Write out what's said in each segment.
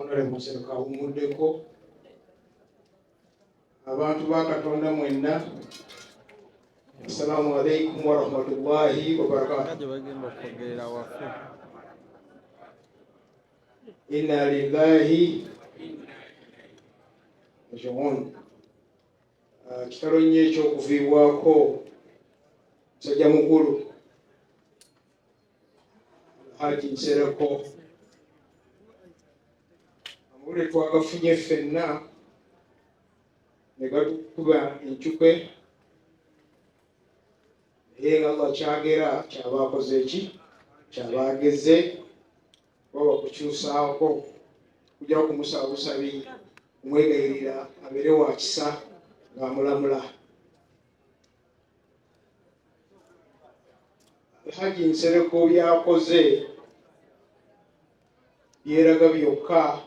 Honorable Musereka awumuddeko abantu ba Katonda mwenna. Assalamu alaikum wa rahmatullahi wa barakatuh. Inna lillahi raji'un. Kitalo nnyo ekyokuviibwako musajja mukulu Haji Nsereko. Amawulire twagafunye ffenna ne gatukuba encupe, naye nga Allah kyagera kyaba akoze ki, kyaba ageze oba kukyusaako kujja kumusaba busabi kumwegayirira abeere wa kisa ng'amulamula. Haji Nsereko byakoze byeraga byokka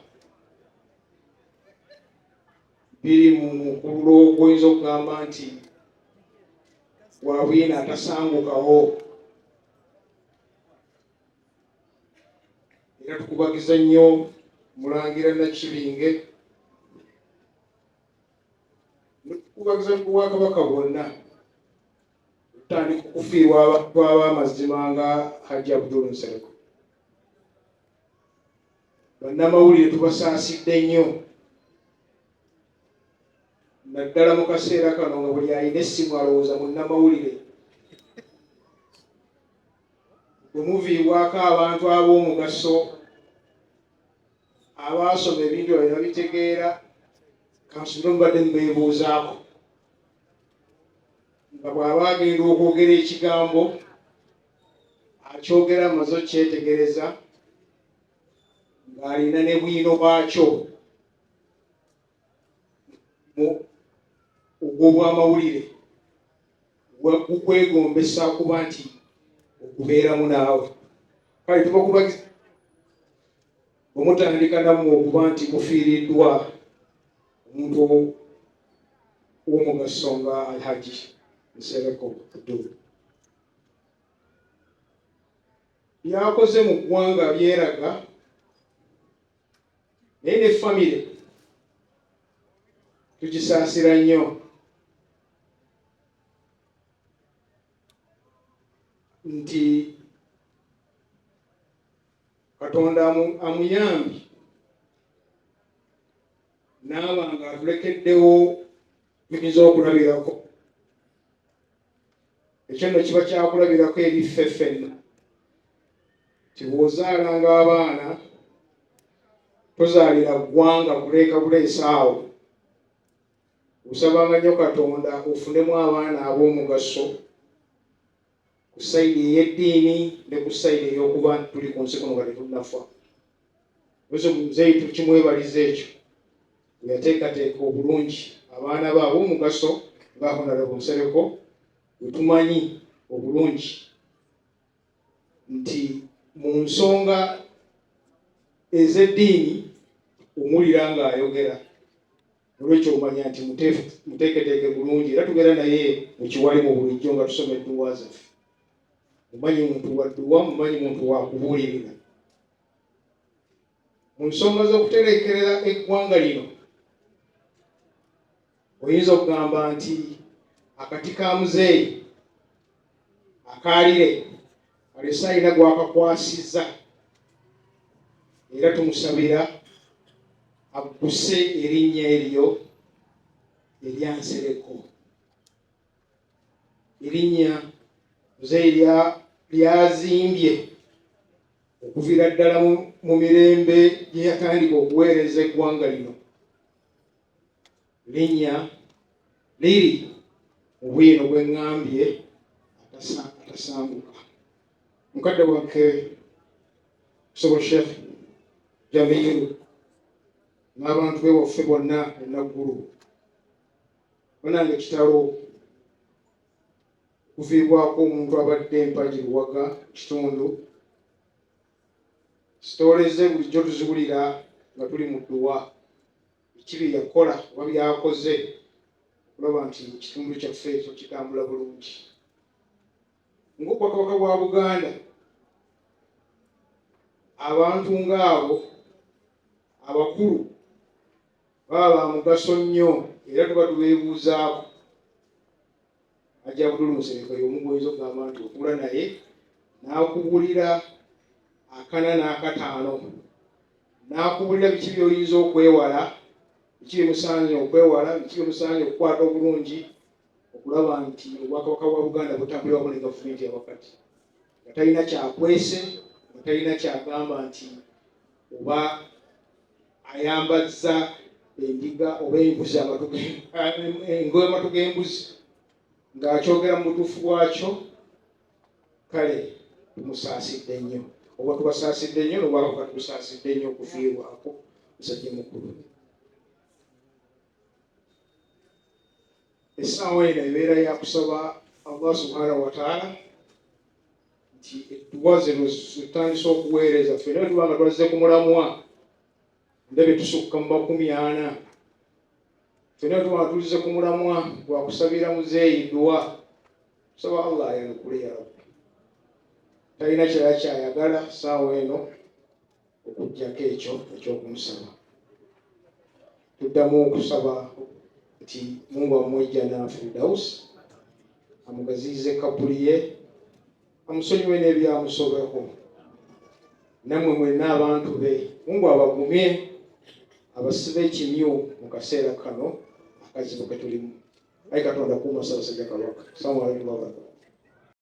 biri mu mukululo ogw'oyinza okugamba nti wabwina atasangukawo. Era tukubagiza nnyo Mulangira Nakibinge, tukubagiza Bwakabaka bwonna tutandika okufiirwa abantu ab'amazima nga Haji Abdul Nsereko. Bannamawulire tubasaasidde nnyo, naddala mu kaseera kano nga buli alina essimu alowooza munnamawulire. Bwe muviibwako abantu ab'omugaso abaasoma ebintu bye babitegeera, kansubire mubadde mubeebuuzaako nga bw'aba agenda okwogera ekigambo akyogera amaze okyetegereza ng'alina ne bwino bwakyo ogw'obwamawulire gukwegombesa kuba nti okubeeramu naawe. Kale tubakubagiza bwemutandika nammwe okuba nti mufiiriddwa omuntu w'omugaso nga Alhaji Nsereko Abdul. Byakoze mu ggwanga byeraga, naye ne famire tugisaasira nnyo. Nti Katonda amuyambi n'aba nga atulekeddewo biyinza okulabirako. Ekyo nno kiba kyakulabirako eri ffe ffenna nti bw'ozaalanga abaana tozaalira ggwanga kuleeka buleesa awo. Osabanga nnyo Katonda ofunemu abaana ab'omugaso ku sayidi ey'eddiini ne ku sayidi ey'okuba nti tuli ku nsi kuno nga tetunnafa. Muzeeyi tukimwebaliza ekyo yateekateeka obulungi abaana be ab'omugaso nga Honorable Nsereko bwe tumanyi obulungi nti mu nsonga ez'eddiini omulira ng'ayogera. Olwekyo omanya nti muteeketeeke bulungi, era tugenda naye mu kiwali mu bulijjo nga tusoma edduwa zaffe. Mumanyi muntu wa dduwa, mumanyi muntu wa kubuulirira. Mu nsonga z'okutereekerera eggwanga lino oyinza okugamba nti akati ka muzeeyi akaalire alese alina gwakakwasizza, era tumusabira agguse erinnya eryo erya Nsereko. Erinnya muzeeyi lyazimbye okuviira ddala mu mirembe gye yatandika okuweereza eggwanga lino. Linnya liri mu bwino bwe ŋŋambye atasanguka. Mukadde waffe Musobo Sheikh Jamiru n'abantu be waffe bonna ennaggulu, banange kitalo kuviibwako omuntu abadde empagi luwaga kitundu. Sitooleze bulijjo tuziwulira nga tuli mu dduwa ekibi yakola oba byakoze okulaba nti ekitundu kyaffe ekyo kitambula bulungi. Ng'Obwakabaka bwa Buganda abantu ng'abo abakulu baba ba mugaso nnyo era tuba tubeebuuzaako. Hajji Abdul Musereko y'omu gw'oyinza okugamba nti otuula naye n'akubulira 4 n'akataano, n'akubulira biki by'oyinza okwewala, biki bimusaanye okwewala, biki bimusaanye okukwata obulungi okulaba nti obwakabaka bwa Buganda butambulira wamu ne gavumenti yawakati, nga talina kyakwese, nga talina kyagamba nti oba ayambazza endiga oba embuzi engoye amatu g'embuzi ng'akyogera mu butuufu bwakyo. Kale tumusaasidde nnyo, oba tubasaasidde nnyo n'obwakabaka tubusaasidde nnyo okufiibwako musajja mukulu. Essaawa eno ebeera ya kusaba Allah subhanahu wa ta'ala nti edduwa zino zitandise okuweereza. Ffenna bwe tuba nga twazze ku mulamwa ndabye tusukka mu 40. Ffenna bwe tuba nga tuzze ku mulamwa gwa kusabira muzeeyi dduwa, tusaba Allah ayanukule ya Rabbi. Talina kirala kyayagala ssaawa eno okuggyako ekyo ekyokumusaba. Tuddamu okusaba nti Mungu amwejja na Firdaus, amugaziize kabuli ye, amusonyiwe n'ebyamusobeko. Nammwe mwenna abantu be Mungu abagumye, abasibe ekimyu mu kaseera kano akazibu ke tulimu. Ayi Katonda kuuma Ssaabasajja Kabaka. Assalamu alaikum wa rahmatullahi.